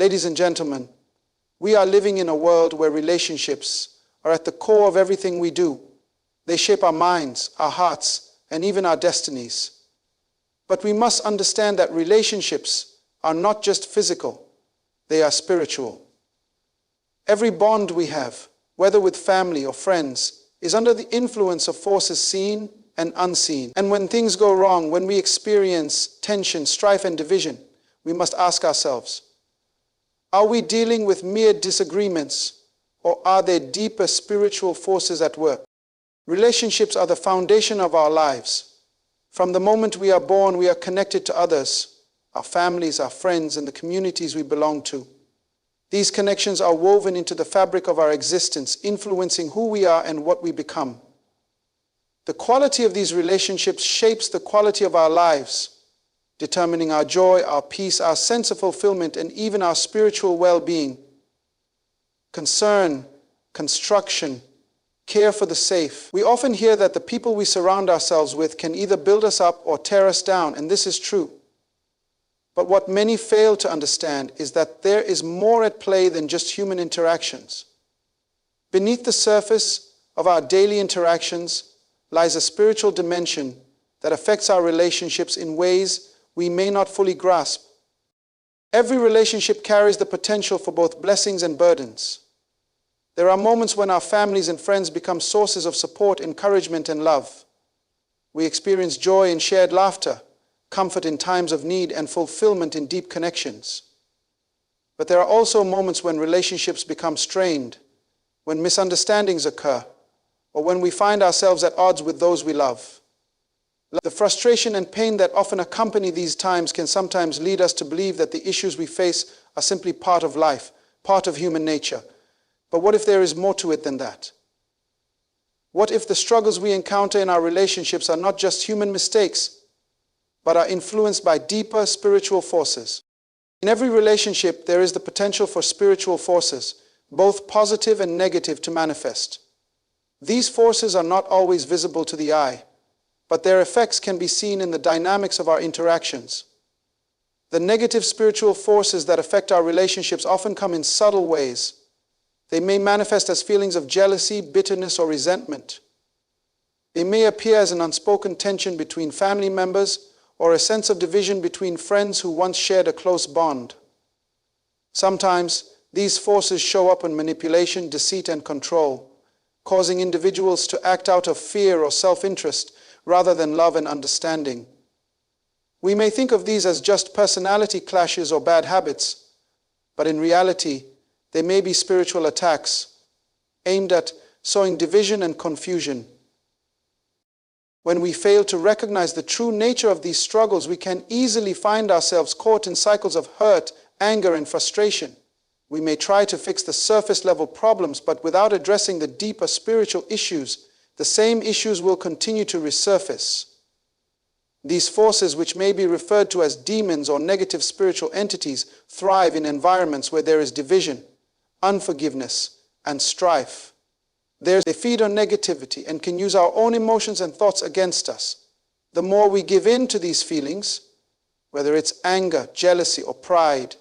Ladies and gentlemen, we are living in a world where relationships are at the core of everything we do. They shape our minds, our hearts, and even our destinies. But we must understand that relationships are not just physical, they are spiritual. Every bond we have, whether with family or friends, is under the influence of forces seen and unseen. And when things go wrong, when we experience tension, strife, and division, we must ask ourselves, are we dealing with mere disagreements, or are there deeper spiritual forces at work? Relationships are the foundation of our lives. From the moment we are born, we are connected to others, our families, our friends, and the communities we belong to. These connections are woven into the fabric of our existence, influencing who we are and what we become. The quality of these relationships shapes the quality of our lives, determining our joy, our peace, our sense of fulfillment, and even our spiritual well-being. Concern, construction, care for the safe. We often hear that the people we surround ourselves with can either build us up or tear us down, and this is true. But what many fail to understand is that there is more at play than just human interactions. Beneath the surface of our daily interactions lies a spiritual dimension that affects our relationships in ways we may not fully grasp. Every relationship carries the potential for both blessings and burdens. There are moments when our families and friends become sources of support, encouragement, and love. We experience joy in shared laughter, comfort in times of need, and fulfillment in deep connections. But there are also moments when relationships become strained, when misunderstandings occur, or when we find ourselves at odds with those we love. The frustration and pain that often accompany these times can sometimes lead us to believe that the issues we face are simply part of life, part of human nature. But what if there is more to it than that? What if the struggles we encounter in our relationships are not just human mistakes, but are influenced by deeper spiritual forces? In every relationship, there is the potential for spiritual forces, both positive and negative, to manifest. These forces are not always visible to the eye, but their effects can be seen in the dynamics of our interactions. The negative spiritual forces that affect our relationships often come in subtle ways. They may manifest as feelings of jealousy, bitterness, or resentment. They may appear as an unspoken tension between family members or a sense of division between friends who once shared a close bond. Sometimes, these forces show up in manipulation, deceit, and control, causing individuals to act out of fear or self-interest rather than love and understanding. We may think of these as just personality clashes or bad habits, but in reality, they may be spiritual attacks aimed at sowing division and confusion. When we fail to recognize the true nature of these struggles, we can easily find ourselves caught in cycles of hurt, anger, and frustration. We may try to fix the surface-level problems, but without addressing the deeper spiritual issues, the same issues will continue to resurface. These forces, which may be referred to as demons or negative spiritual entities, thrive in environments where there is division, unforgiveness, and strife. They feed on negativity and can use our own emotions and thoughts against us. The more we give in to these feelings, whether it's anger, jealousy, or pride,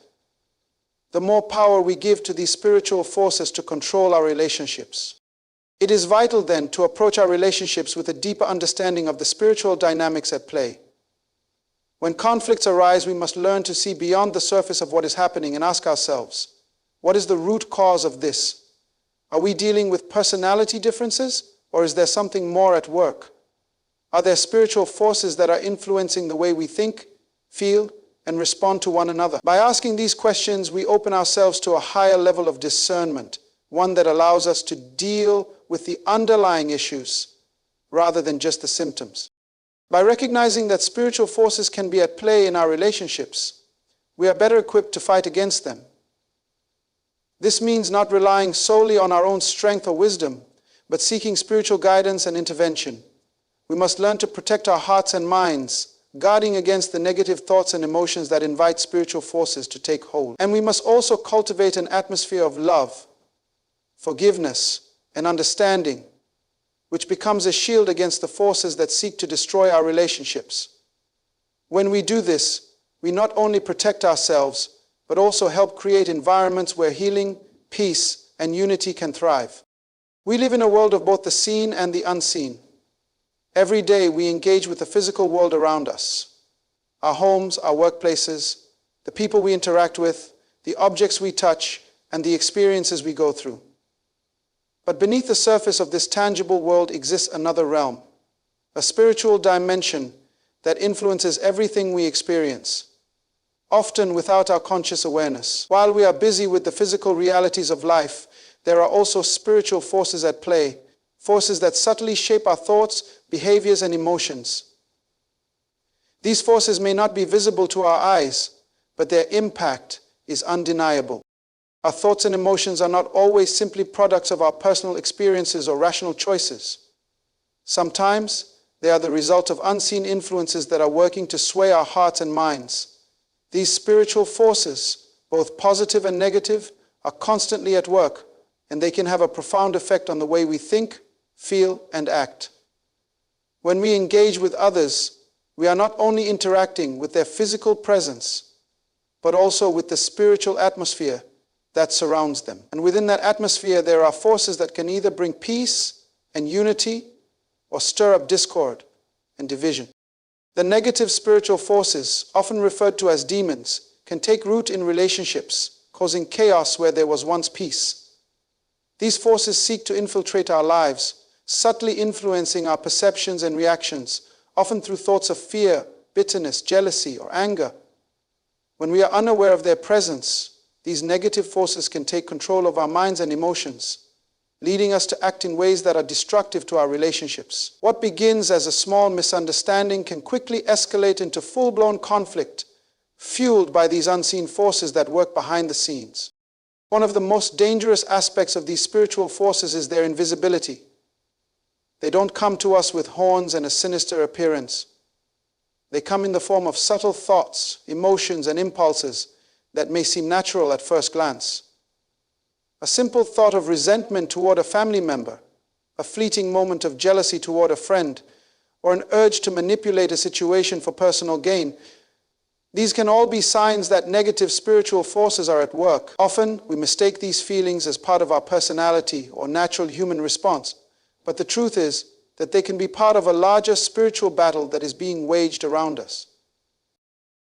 the more power we give to these spiritual forces to control our relationships. It is vital then to approach our relationships with a deeper understanding of the spiritual dynamics at play. When conflicts arise, we must learn to see beyond the surface of what is happening and ask ourselves, what is the root cause of this? Are we dealing with personality differences, or is there something more at work? Are there spiritual forces that are influencing the way we think, feel, and respond to one another? By asking these questions, we open ourselves to a higher level of discernment, one that allows us to deal with the underlying issues rather than just the symptoms. By recognizing that spiritual forces can be at play in our relationships, we are better equipped to fight against them. This means not relying solely on our own strength or wisdom, but seeking spiritual guidance and intervention. We must learn to protect our hearts and minds, guarding against the negative thoughts and emotions that invite spiritual forces to take hold. And we must also cultivate an atmosphere of love, forgiveness, and understanding, which becomes a shield against the forces that seek to destroy our relationships. When we do this, we not only protect ourselves, but also help create environments where healing, peace, and unity can thrive. We live in a world of both the seen and the unseen. Every day we engage with the physical world around us. Our homes, our workplaces, the people we interact with, the objects we touch, and the experiences we go through. But beneath the surface of this tangible world exists another realm, a spiritual dimension that influences everything we experience, often without our conscious awareness. While we are busy with the physical realities of life, there are also spiritual forces at play, forces that subtly shape our thoughts, behaviors, and emotions. These forces may not be visible to our eyes, but their impact is undeniable. Our thoughts and emotions are not always simply products of our personal experiences or rational choices. Sometimes they are the result of unseen influences that are working to sway our hearts and minds. These spiritual forces, both positive and negative, are constantly at work, and they can have a profound effect on the way we think, feel, and act. When we engage with others, we are not only interacting with their physical presence, but also with the spiritual atmosphere that surrounds them. And within that atmosphere, there are forces that can either bring peace and unity or stir up discord and division. The negative spiritual forces, often referred to as demons, can take root in relationships, causing chaos where there was once peace. These forces seek to infiltrate our lives, subtly influencing our perceptions and reactions, often through thoughts of fear, bitterness, jealousy, or anger. When we are unaware of their presence, these negative forces can take control of our minds and emotions, leading us to act in ways that are destructive to our relationships. What begins as a small misunderstanding can quickly escalate into full-blown conflict, fueled by these unseen forces that work behind the scenes. One of the most dangerous aspects of these spiritual forces is their invisibility. They don't come to us with horns and a sinister appearance. They come in the form of subtle thoughts, emotions, and impulses that may seem natural at first glance. A simple thought of resentment toward a family member, a fleeting moment of jealousy toward a friend, or an urge to manipulate a situation for personal gain. These can all be signs that negative spiritual forces are at work. Often, we mistake these feelings as part of our personality or natural human response, but the truth is that they can be part of a larger spiritual battle that is being waged around us.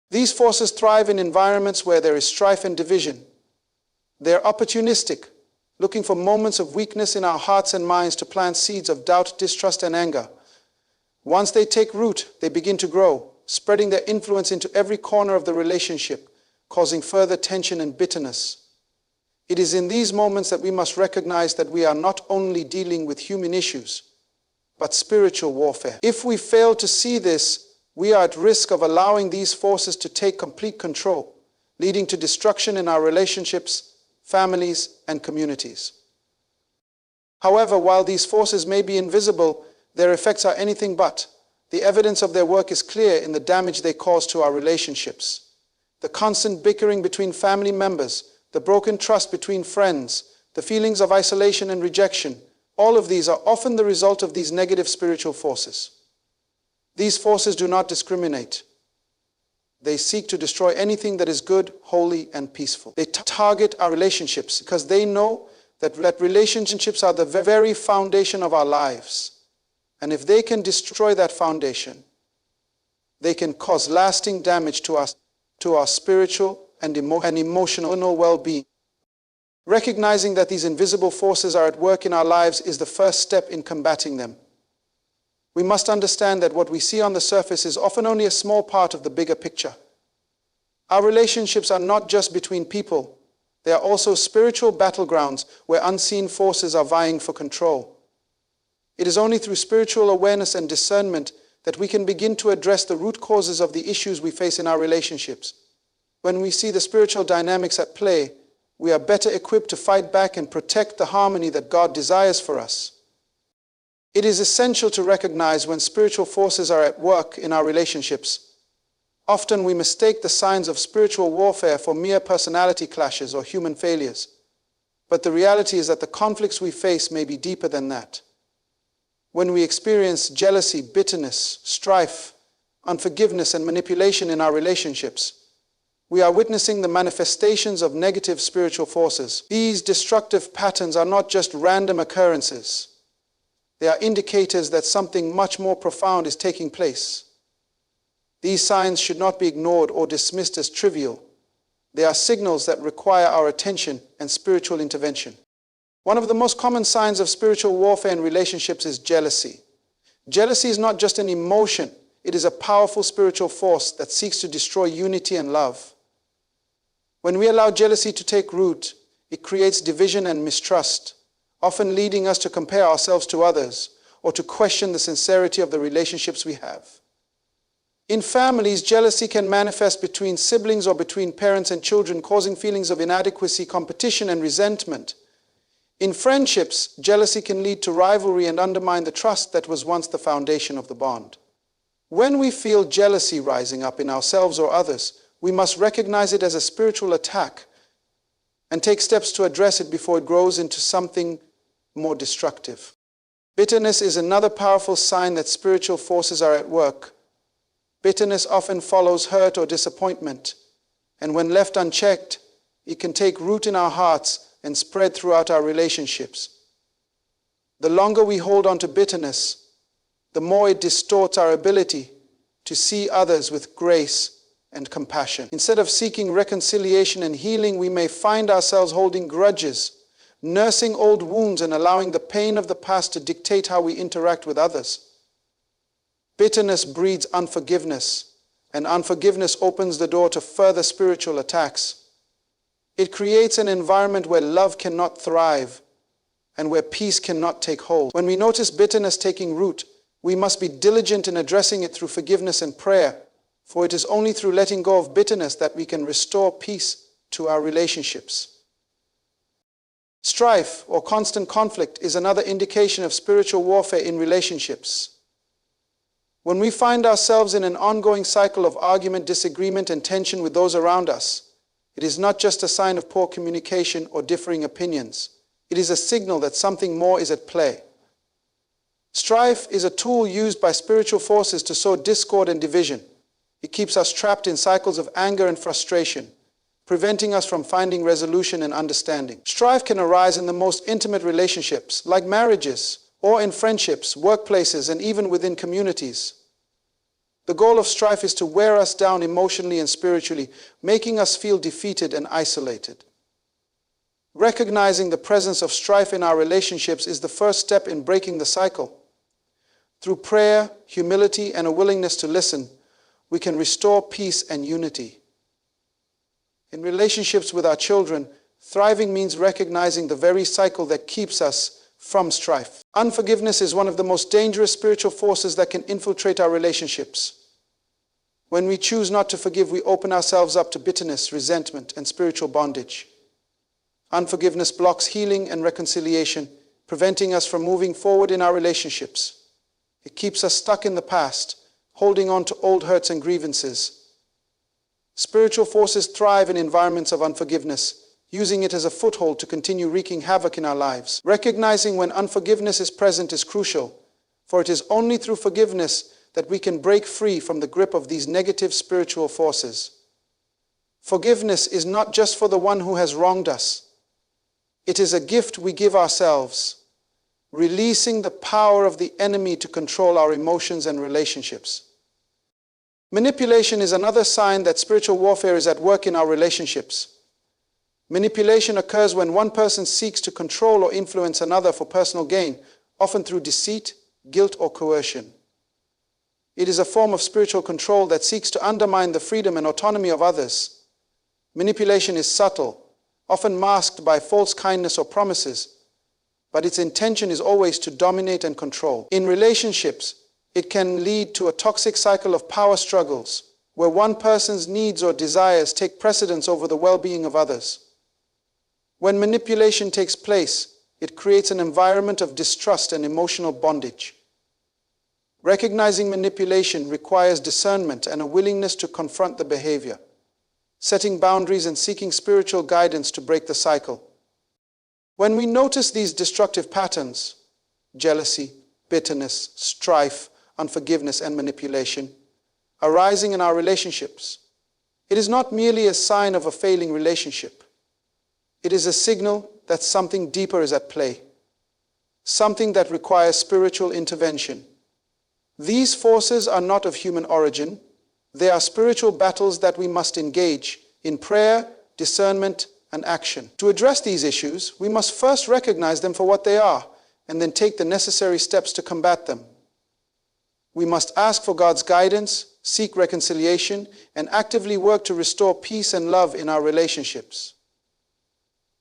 These forces thrive in environments where there is strife and division. They are opportunistic, looking for moments of weakness in our hearts and minds to plant seeds of doubt, distrust, and anger. Once they take root, they begin to grow, spreading their influence into every corner of the relationship, causing further tension and bitterness. It is in these moments that we must recognize that we are not only dealing with human issues, but spiritual warfare. If we fail to see this, we are at risk of allowing these forces to take complete control, leading to destruction in our relationships, families, and communities. However, while these forces may be invisible, their effects are anything but. The evidence of their work is clear in the damage they cause to our relationships. The constant bickering between family members, the broken trust between friends, the feelings of isolation and rejection, all of these are often the result of these negative spiritual forces. These forces do not discriminate. They seek to destroy anything that is good, holy, and peaceful. They target our relationships because they know that relationships are the very foundation of our lives. And if they can destroy that foundation, they can cause lasting damage to our spiritual and emotional well-being. Recognizing that these invisible forces are at work in our lives is the first step in combating them. We must understand that what we see on the surface is often only a small part of the bigger picture. Our relationships are not just between people. They are also spiritual battlegrounds where unseen forces are vying for control. It is only through spiritual awareness and discernment that we can begin to address the root causes of the issues we face in our relationships. When we see the spiritual dynamics at play, we are better equipped to fight back and protect the harmony that God desires for us. It is essential to recognize when spiritual forces are at work in our relationships. Often we mistake the signs of spiritual warfare for mere personality clashes or human failures. But the reality is that the conflicts we face may be deeper than that. When we experience jealousy, bitterness, strife, unforgiveness, and manipulation in our relationships, we are witnessing the manifestations of negative spiritual forces. These destructive patterns are not just random occurrences. They are indicators that something much more profound is taking place. These signs should not be ignored or dismissed as trivial. They are signals that require our attention and spiritual intervention. One of the most common signs of spiritual warfare in relationships is jealousy. Jealousy is not just an emotion, it is a powerful spiritual force that seeks to destroy unity and love. When we allow jealousy to take root, it creates division and mistrust, often leading us to compare ourselves to others or to question the sincerity of the relationships we have. In families, jealousy can manifest between siblings or between parents and children, causing feelings of inadequacy, competition, and resentment. In friendships, jealousy can lead to rivalry and undermine the trust that was once the foundation of the bond. When we feel jealousy rising up in ourselves or others, we must recognize it as a spiritual attack and take steps to address it before it grows into something more destructive. Bitterness is another powerful sign that spiritual forces are at work. Bitterness often follows hurt or disappointment, and when left unchecked, it can take root in our hearts and spread throughout our relationships. The longer we hold on to bitterness, the more it distorts our ability to see others with grace and compassion. Instead of seeking reconciliation and healing, we may find ourselves holding grudges, nursing old wounds, and allowing the pain of the past to dictate how we interact with others. Bitterness breeds unforgiveness, and unforgiveness opens the door to further spiritual attacks. It creates an environment where love cannot thrive and where peace cannot take hold. When we notice bitterness taking root, we must be diligent in addressing it through forgiveness and prayer, for it is only through letting go of bitterness that we can restore peace to our relationships. Strife or constant conflict is another indication of spiritual warfare in relationships. When we find ourselves in an ongoing cycle of argument, disagreement, and tension with those around us, it is not just a sign of poor communication or differing opinions. It is a signal that something more is at play. Strife is a tool used by spiritual forces to sow discord and division. It keeps us trapped in cycles of anger and frustration, preventing us from finding resolution and understanding. Strife can arise in the most intimate relationships, like marriages, or in friendships, workplaces, and even within communities. The goal of strife is to wear us down emotionally and spiritually, making us feel defeated and isolated. Recognizing the presence of strife in our relationships is the first step in breaking the cycle. Through prayer, humility, and a willingness to listen, we can restore peace and unity. In relationships with our children, thriving means recognizing the very cycle that keeps us from strife. Unforgiveness is one of the most dangerous spiritual forces that can infiltrate our relationships. When we choose not to forgive, we open ourselves up to bitterness, resentment, and spiritual bondage. Unforgiveness blocks healing and reconciliation, preventing us from moving forward in our relationships. It keeps us stuck in the past, holding on to old hurts and grievances. Spiritual forces thrive in environments of unforgiveness, using it as a foothold to continue wreaking havoc in our lives. Recognizing when unforgiveness is present is crucial, for it is only through forgiveness that we can break free from the grip of these negative spiritual forces. Forgiveness is not just for the one who has wronged us. It is a gift we give ourselves, releasing the power of the enemy to control our emotions and relationships. Manipulation is another sign that spiritual warfare is at work in our relationships. Manipulation occurs when one person seeks to control or influence another for personal gain, often through deceit, guilt, or coercion. It is a form of spiritual control that seeks to undermine the freedom and autonomy of others. Manipulation is subtle, often masked by false kindness or promises, but its intention is always to dominate and control. In relationships, it can lead to a toxic cycle of power struggles, where one person's needs or desires take precedence over the well-being of others. When manipulation takes place, it creates an environment of distrust and emotional bondage. Recognizing manipulation requires discernment and a willingness to confront the behavior, setting boundaries and seeking spiritual guidance to break the cycle. When we notice these destructive patterns, jealousy, bitterness, strife, unforgiveness, and manipulation, arising in our relationships, It is not merely a sign of a failing relationship. It is a signal that something deeper is at play, something that requires spiritual intervention. These forces are not of human origin. They are spiritual battles that we must engage in prayer, discernment, and action. To address these issues, we must first recognize them for what they are, and then take the necessary steps to combat them. We must ask for God's guidance, seek reconciliation, and actively work to restore peace and love in our relationships.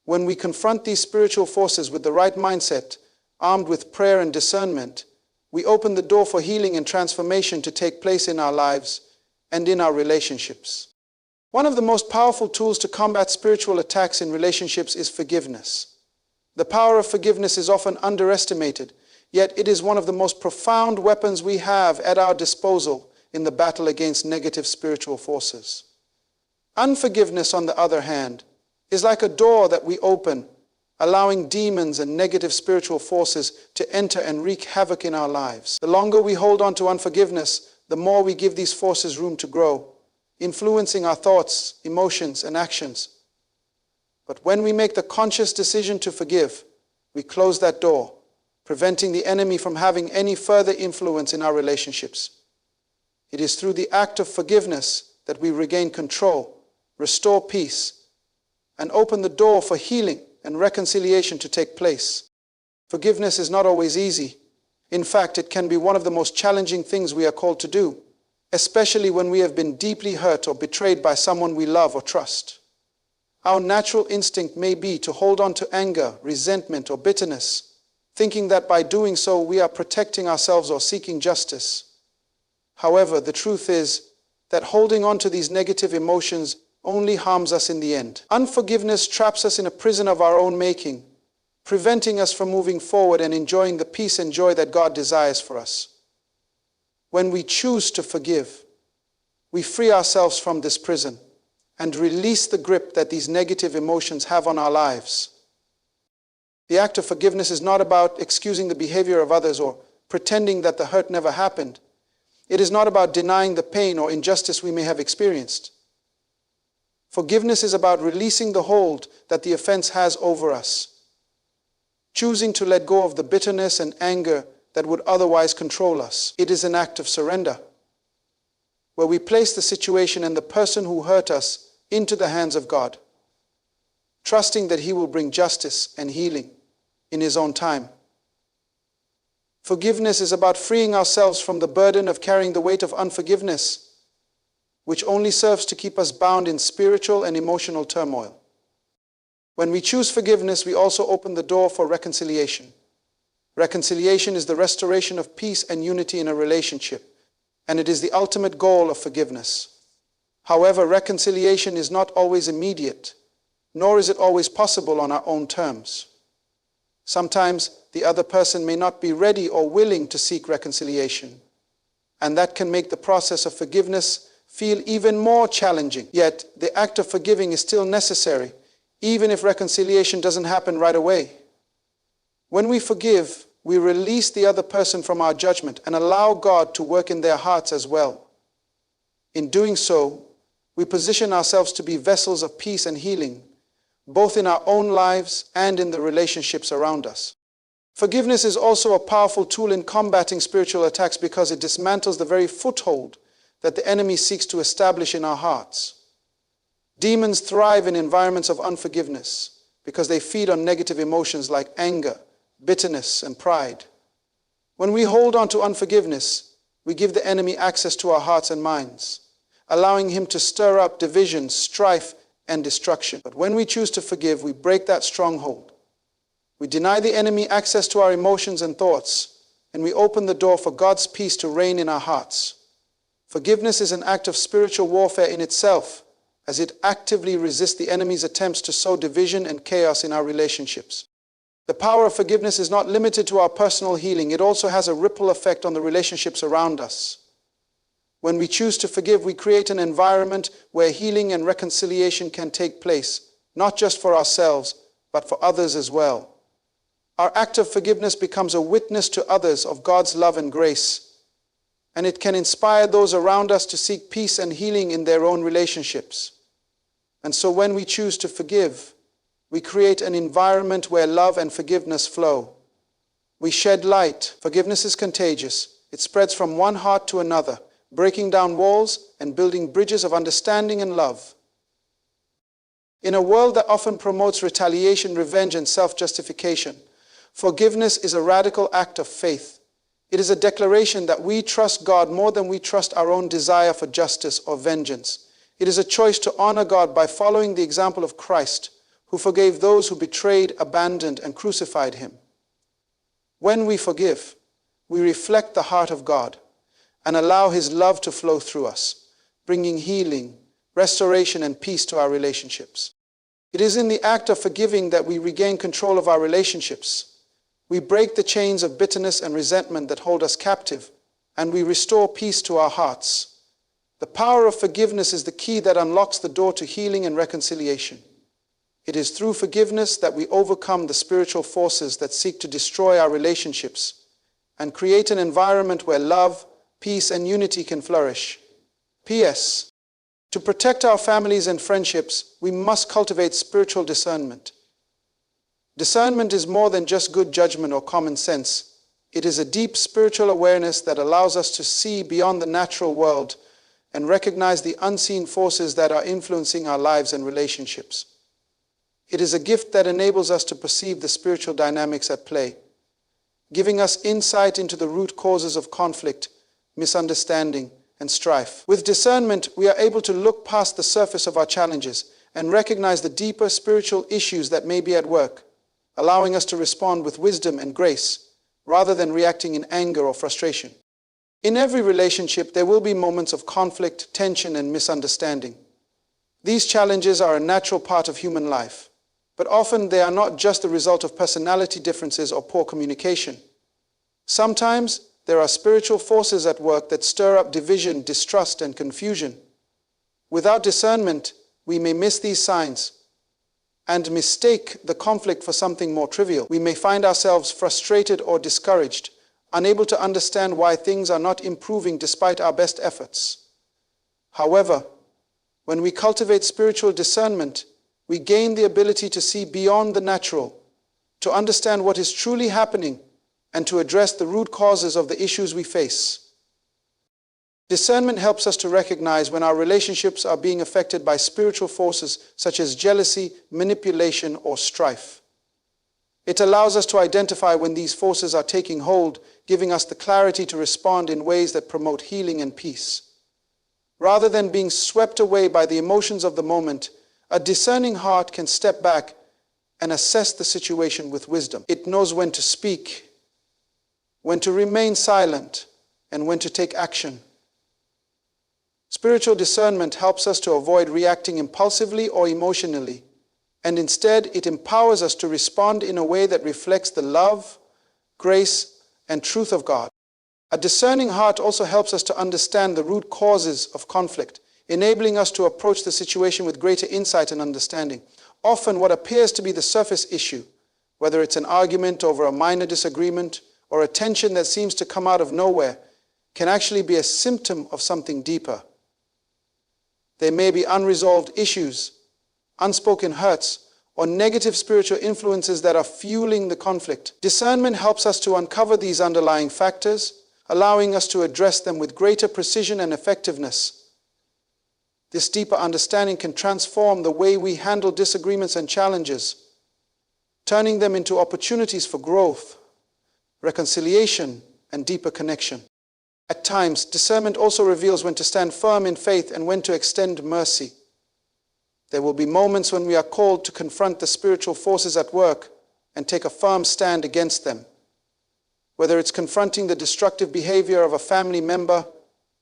When we confront these spiritual forces with the right mindset, armed with prayer and discernment, we open the door for healing and transformation to take place in our lives and in our relationships. One of the most powerful tools to combat spiritual attacks in relationships is forgiveness. The power of forgiveness is often underestimated, yet it is one of the most profound weapons we have at our disposal in the battle against negative spiritual forces. Unforgiveness, on the other hand, is like a door that we open, allowing demons and negative spiritual forces to enter and wreak havoc in our lives. The longer we hold on to unforgiveness, the more we give these forces room to grow, influencing our thoughts, emotions, and actions. But when we make the conscious decision to forgive, we close that door, preventing the enemy from having any further influence in our relationships. It is through the act of forgiveness that we regain control, restore peace, and open the door for healing and reconciliation to take place. Forgiveness is not always easy. In fact, it can be one of the most challenging things we are called to do, especially when we have been deeply hurt or betrayed by someone we love or trust. Our natural instinct may be to hold on to anger, resentment, or bitterness, thinking that by doing so we are protecting ourselves or seeking justice. However, the truth is that holding on to these negative emotions only harms us in the end. Unforgiveness traps us in a prison of our own making, preventing us from moving forward and enjoying the peace and joy that God desires for us. When we choose to forgive, we free ourselves from this prison and release the grip that these negative emotions have on our lives. The act of forgiveness is not about excusing the behavior of others or pretending that the hurt never happened. It is not about denying the pain or injustice we may have experienced. Forgiveness is about releasing the hold that the offense has over us, choosing to let go of the bitterness and anger that would otherwise control us. It is an act of surrender, where we place the situation and the person who hurt us into the hands of God, trusting that He will bring justice and healing in His own time. Forgiveness is about freeing ourselves from the burden of carrying the weight of unforgiveness, which only serves to keep us bound in spiritual and emotional turmoil. When we choose forgiveness, we also open the door for reconciliation. Reconciliation is the restoration of peace and unity in a relationship, and it is the ultimate goal of forgiveness. However, reconciliation is not always immediate, nor is it always possible on our own terms. Sometimes the other person may not be ready or willing to seek reconciliation, and that can make the process of forgiveness feel even more challenging. Yet, the act of forgiving is still necessary, even if reconciliation doesn't happen right away. When we forgive, we release the other person from our judgment and allow God to work in their hearts as well. In doing so, we position ourselves to be vessels of peace and healing, both in our own lives and in the relationships around us. Forgiveness is also a powerful tool in combating spiritual attacks because it dismantles the very foothold that the enemy seeks to establish in our hearts. Demons thrive in environments of unforgiveness because they feed on negative emotions like anger, bitterness, and pride. When we hold on to unforgiveness, we give the enemy access to our hearts and minds, allowing him to stir up division, strife, and destruction. But when we choose to forgive, we break that stronghold. We deny the enemy access to our emotions and thoughts, and we open the door for God's peace to reign in our hearts. Forgiveness is an act of spiritual warfare in itself, as it actively resists the enemy's attempts to sow division and chaos in our relationships. The power of forgiveness is not limited to our personal healing. It also has a ripple effect on the relationships around us. When we choose to forgive, we create an environment where healing and reconciliation can take place, not just for ourselves, but for others as well. Our act of forgiveness becomes a witness to others of God's love and grace, and it can inspire those around us to seek peace and healing in their own relationships. And so when we choose to forgive, we create an environment where love and forgiveness flow. We shed light. Forgiveness is contagious. It spreads from one heart to another, breaking down walls and building bridges of understanding and love. In a world that often promotes retaliation, revenge, and self-justification, forgiveness is a radical act of faith. It is a declaration that we trust God more than we trust our own desire for justice or vengeance. It is a choice to honor God by following the example of Christ, who forgave those who betrayed, abandoned, and crucified him. When we forgive, we reflect the heart of God and allow his love to flow through us, bringing healing, restoration, and peace to our relationships. It is in the act of forgiving that we regain control of our relationships. We break the chains of bitterness and resentment that hold us captive, and we restore peace to our hearts. The power of forgiveness is the key that unlocks the door to healing and reconciliation. It is through forgiveness that we overcome the spiritual forces that seek to destroy our relationships and create an environment where love, peace, and unity can flourish. P.S. To protect our families and friendships, we must cultivate spiritual discernment. Discernment is more than just good judgment or common sense. It is a deep spiritual awareness that allows us to see beyond the natural world and recognize the unseen forces that are influencing our lives and relationships. It is a gift that enables us to perceive the spiritual dynamics at play, giving us insight into the root causes of conflict, misunderstanding, and strife. With discernment, we are able to look past the surface of our challenges and recognize the deeper spiritual issues that may be at work, allowing us to respond with wisdom and grace, rather than reacting in anger or frustration. In every relationship, there will be moments of conflict, tension, and misunderstanding. These challenges are a natural part of human life, but often they are not just the result of personality differences or poor communication. Sometimes there are spiritual forces at work that stir up division, distrust, and confusion. Without discernment, we may miss these signs and mistake the conflict for something more trivial. We may find ourselves frustrated or discouraged, unable to understand why things are not improving despite our best efforts. However, when we cultivate spiritual discernment, we gain the ability to see beyond the natural, to understand what is truly happening, and to address the root causes of the issues we face. Discernment helps us to recognize when our relationships are being affected by spiritual forces such as jealousy, manipulation, or strife. It allows us to identify when these forces are taking hold, giving us the clarity to respond in ways that promote healing and peace. Rather than being swept away by the emotions of the moment, a discerning heart can step back and assess the situation with wisdom. It knows when to speak, when to remain silent, and when to take action. Spiritual discernment helps us to avoid reacting impulsively or emotionally, and instead it empowers us to respond in a way that reflects the love, grace, and truth of God. A discerning heart also helps us to understand the root causes of conflict, enabling us to approach the situation with greater insight and understanding. Often what appears to be the surface issue, whether it's an argument over a minor disagreement or a tension that seems to come out of nowhere, can actually be a symptom of something deeper. There may be unresolved issues, unspoken hurts, or negative spiritual influences that are fueling the conflict. Discernment helps us to uncover these underlying factors, allowing us to address them with greater precision and effectiveness. This deeper understanding can transform the way we handle disagreements and challenges, turning them into opportunities for growth, reconciliation, and deeper connection. At times, discernment also reveals when to stand firm in faith and when to extend mercy. There will be moments when we are called to confront the spiritual forces at work and take a firm stand against them. Whether it's confronting the destructive behavior of a family member,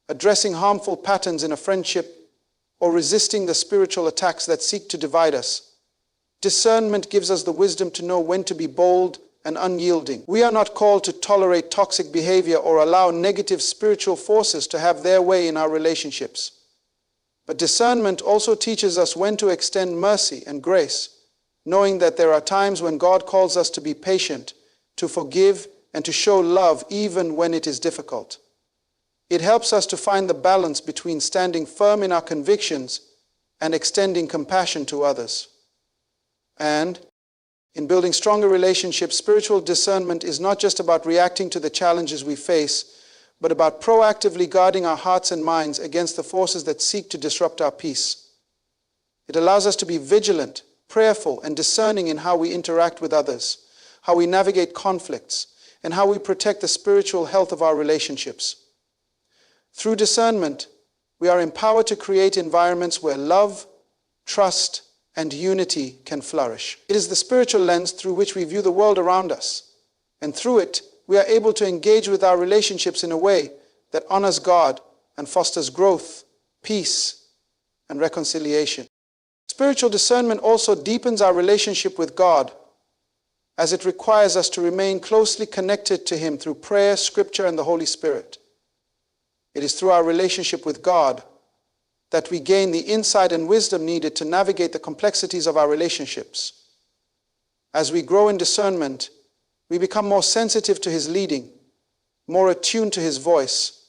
addressing harmful patterns in a friendship, or resisting the spiritual attacks that seek to divide us, discernment gives us the wisdom to know when to be bold and unyielding. We are not called to tolerate toxic behavior or allow negative spiritual forces to have their way in our relationships. But discernment also teaches us when to extend mercy and grace, knowing that there are times when God calls us to be patient, to forgive, and to show love even when it is difficult. It helps us to find the balance between standing firm in our convictions and extending compassion to others. And in building stronger relationships, spiritual discernment is not just about reacting to the challenges we face, but about proactively guarding our hearts and minds against the forces that seek to disrupt our peace. It allows us to be vigilant, prayerful, and discerning in how we interact with others, how we navigate conflicts, and how we protect the spiritual health of our relationships. Through discernment, we are empowered to create environments where love, trust, and unity can flourish. It is the spiritual lens through which we view the world around us, and through it, we are able to engage with our relationships in a way that honors God and fosters growth, peace, and reconciliation. Spiritual discernment also deepens our relationship with God, as it requires us to remain closely connected to Him through prayer, Scripture, and the Holy Spirit. It is through our relationship with God that we gain the insight and wisdom needed to navigate the complexities of our relationships. As we grow in discernment, we become more sensitive to His leading, more attuned to His voice,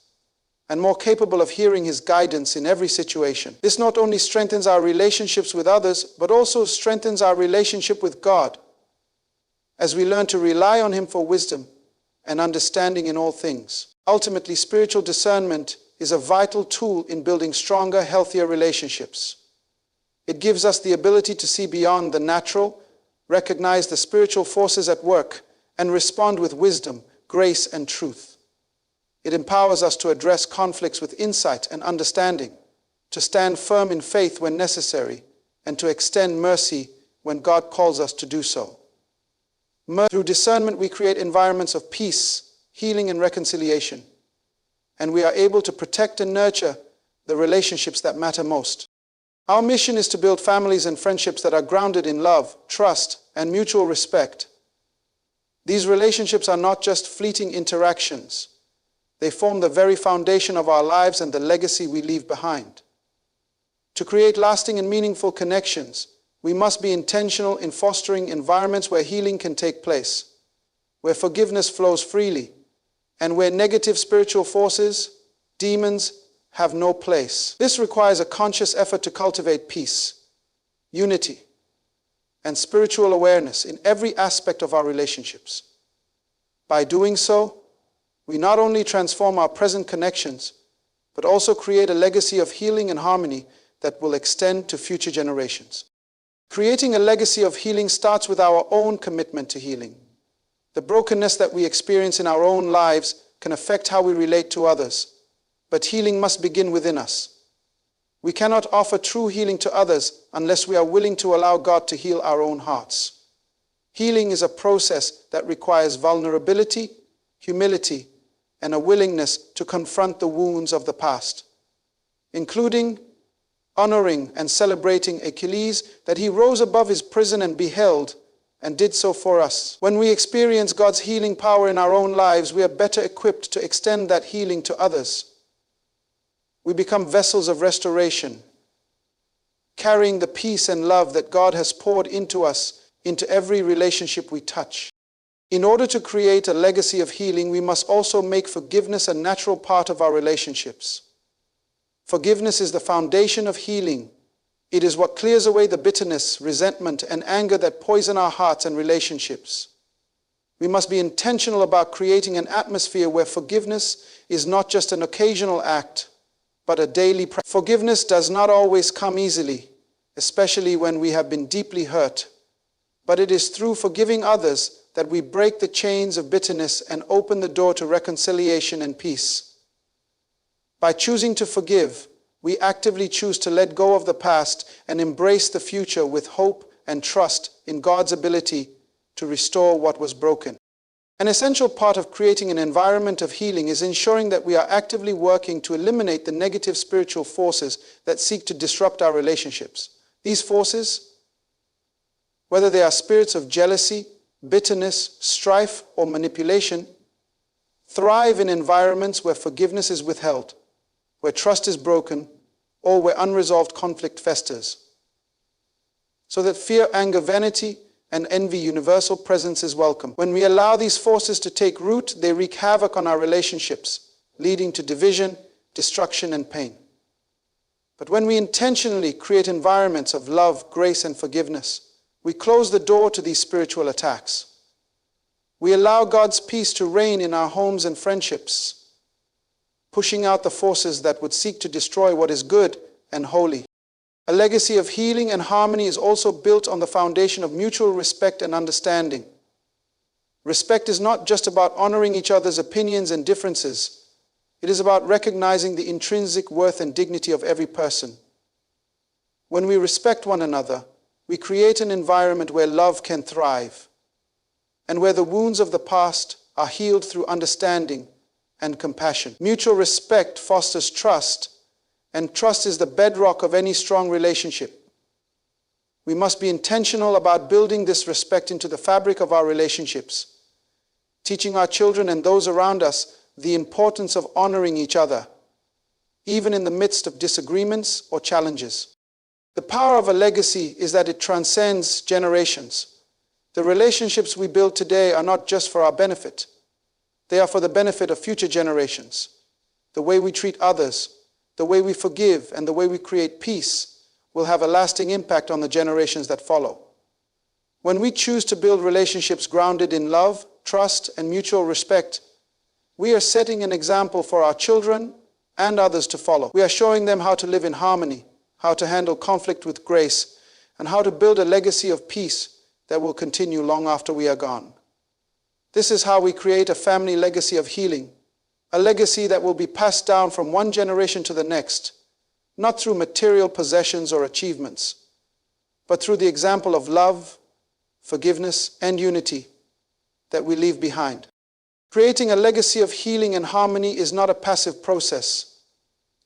and more capable of hearing His guidance in every situation. This not only strengthens our relationships with others, but also strengthens our relationship with God, as we learn to rely on Him for wisdom and understanding in all things. Ultimately, spiritual discernment is a vital tool in building stronger, healthier relationships. It gives us the ability to see beyond the natural, recognize the spiritual forces at work, and respond with wisdom, grace, and truth. It empowers us to address conflicts with insight and understanding, to stand firm in faith when necessary, and to extend mercy when God calls us to do so. Through discernment, we create environments of peace, healing, and reconciliation, and we are able to protect and nurture the relationships that matter most. Our mission is to build families and friendships that are grounded in love, trust, and mutual respect. These relationships are not just fleeting interactions. They form the very foundation of our lives and the legacy we leave behind. To create lasting and meaningful connections, we must be intentional in fostering environments where healing can take place, where forgiveness flows freely, and where negative spiritual forces, demons, have no place. This requires a conscious effort to cultivate peace, unity, and spiritual awareness in every aspect of our relationships. By doing so, we not only transform our present connections, but also create a legacy of healing and harmony that will extend to future generations. Creating a legacy of healing starts with our own commitment to healing. The brokenness that we experience in our own lives can affect how we relate to others, but healing must begin within us. We cannot offer true healing to others unless we are willing to allow God to heal our own hearts. Healing is a process that requires vulnerability, humility, and a willingness to confront the wounds of the past, including honoring and celebrating Achilles, that he rose above his prison and beheld, and did so for us. When we experience God's healing power in our own lives, we are better equipped to extend that healing to others. We become vessels of restoration, carrying the peace and love that God has poured into us into every relationship we touch. In order to create a legacy of healing, we must also make forgiveness a natural part of our relationships. Forgiveness is the foundation of healing. It is what clears away the bitterness, resentment, and anger that poison our hearts and relationships. We must be intentional about creating an atmosphere where forgiveness is not just an occasional act, but a daily practice. Forgiveness does not always come easily, especially when we have been deeply hurt. But it is through forgiving others that we break the chains of bitterness and open the door to reconciliation and peace. By choosing to forgive, we actively choose to let go of the past and embrace the future with hope and trust in God's ability to restore what was broken. An essential part of creating an environment of healing is ensuring that we are actively working to eliminate the negative spiritual forces that seek to disrupt our relationships. These forces, whether they are spirits of jealousy, bitterness, strife, or manipulation, thrive in environments where forgiveness is withheld, where trust is broken, or where unresolved conflict festers. So that fear, anger, vanity, and envy, universal presence is welcome. When we allow these forces to take root, they wreak havoc on our relationships leading to division, destruction, and pain. But when we intentionally create environments of love, grace, and forgiveness, we close the door to these spiritual attacks. We allow God's peace to reign in our homes and friendships, pushing out the forces that would seek to destroy what is good and holy. A legacy of healing and harmony is also built on the foundation of mutual respect and understanding. Respect is not just about honoring each other's opinions and differences. It is about recognizing the intrinsic worth and dignity of every person. When we respect one another, we create an environment where love can thrive, and where the wounds of the past are healed through understanding and compassion. Mutual respect fosters trust, and trust is the bedrock of any strong relationship. We must be intentional about building this respect into the fabric of our relationships, teaching our children and those around us the importance of honoring each other, even in the midst of disagreements or challenges. The power of a legacy is that it transcends generations. The relationships we build today are not just for our benefit. They are for the benefit of future generations. The way we treat others, the way we forgive, and the way we create peace will have a lasting impact on the generations that follow. When we choose to build relationships grounded in love, trust, and mutual respect, we are setting an example for our children and others to follow. We are showing them how to live in harmony, how to handle conflict with grace, and how to build a legacy of peace that will continue long after we are gone. This is how we create a family legacy of healing, a legacy that will be passed down from one generation to the next, not through material possessions or achievements, but through the example of love, forgiveness, and unity that we leave behind. Creating a legacy of healing and harmony is not a passive process.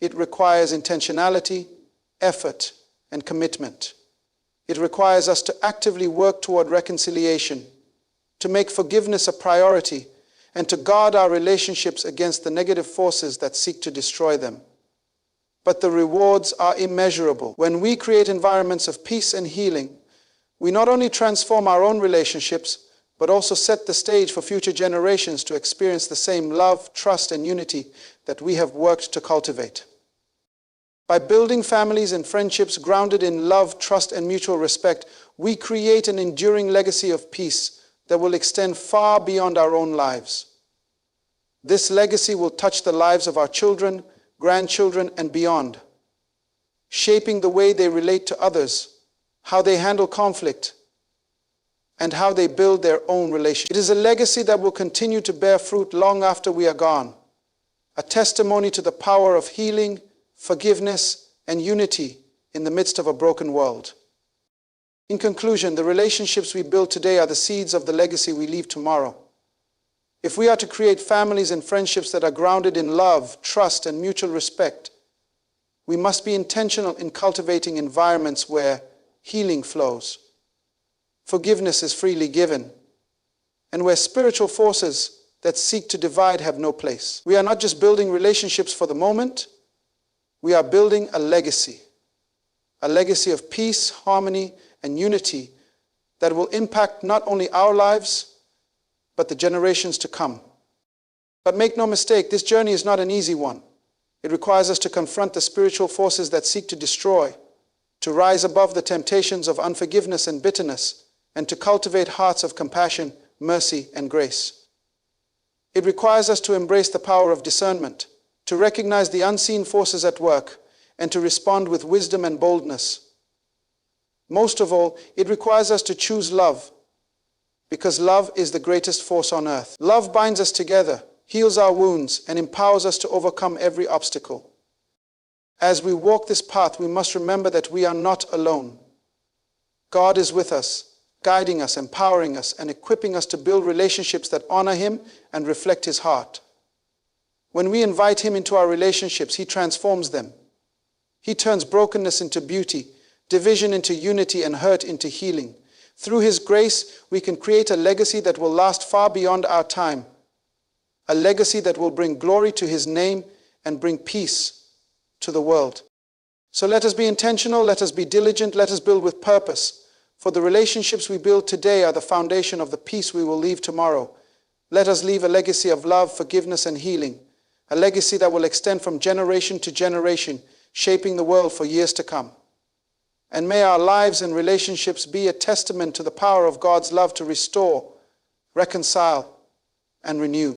It requires intentionality, effort, and commitment. It requires us to actively work toward reconciliation, to make forgiveness a priority, and to guard our relationships against the negative forces that seek to destroy them. But the rewards are immeasurable. When we create environments of peace and healing, we not only transform our own relationships, but also set the stage for future generations to experience the same love, trust, and unity that we have worked to cultivate. By building families and friendships grounded in love, trust, and mutual respect, we create an enduring legacy of peace that will extend far beyond our own lives. This legacy will touch the lives of our children, grandchildren, and beyond, shaping the way they relate to others, how they handle conflict, and how they build their own relationships. It is a legacy that will continue to bear fruit long after we are gone, a testimony to the power of healing, forgiveness, and unity in the midst of a broken world. In conclusion, the relationships we build today are the seeds of the legacy we leave tomorrow. If we are to create families and friendships that are grounded in love, trust, and mutual respect, we must be intentional in cultivating environments where healing flows, forgiveness is freely given, and where spiritual forces that seek to divide have no place. We are not just building relationships for the moment, we are building a legacy of peace, harmony, and unity that will impact not only our lives, but the generations to come. But make no mistake, this journey is not an easy one. It requires us to confront the spiritual forces that seek to destroy, to rise above the temptations of unforgiveness and bitterness, and to cultivate hearts of compassion, mercy, and grace. It requires us to embrace the power of discernment, to recognize the unseen forces at work, and to respond with wisdom and boldness. Most of all, it requires us to choose love, because love is the greatest force on earth. Love binds us together, heals our wounds, and empowers us to overcome every obstacle. As we walk this path, we must remember that we are not alone. God is with us, guiding us, empowering us, and equipping us to build relationships that honor Him and reflect His heart. When we invite Him into our relationships, He transforms them. He turns brokenness into beauty, division into unity, and hurt into healing. Through His grace, we can create a legacy that will last far beyond our time, a legacy that will bring glory to His name and bring peace to the world. So let us be intentional, let us be diligent, let us build with purpose. For the relationships we build today are the foundation of the peace we will leave tomorrow. Let us leave a legacy of love, forgiveness, and healing, a legacy that will extend from generation to generation, shaping the world for years to come. And may our lives and relationships be a testament to the power of God's love to restore, reconcile, and renew.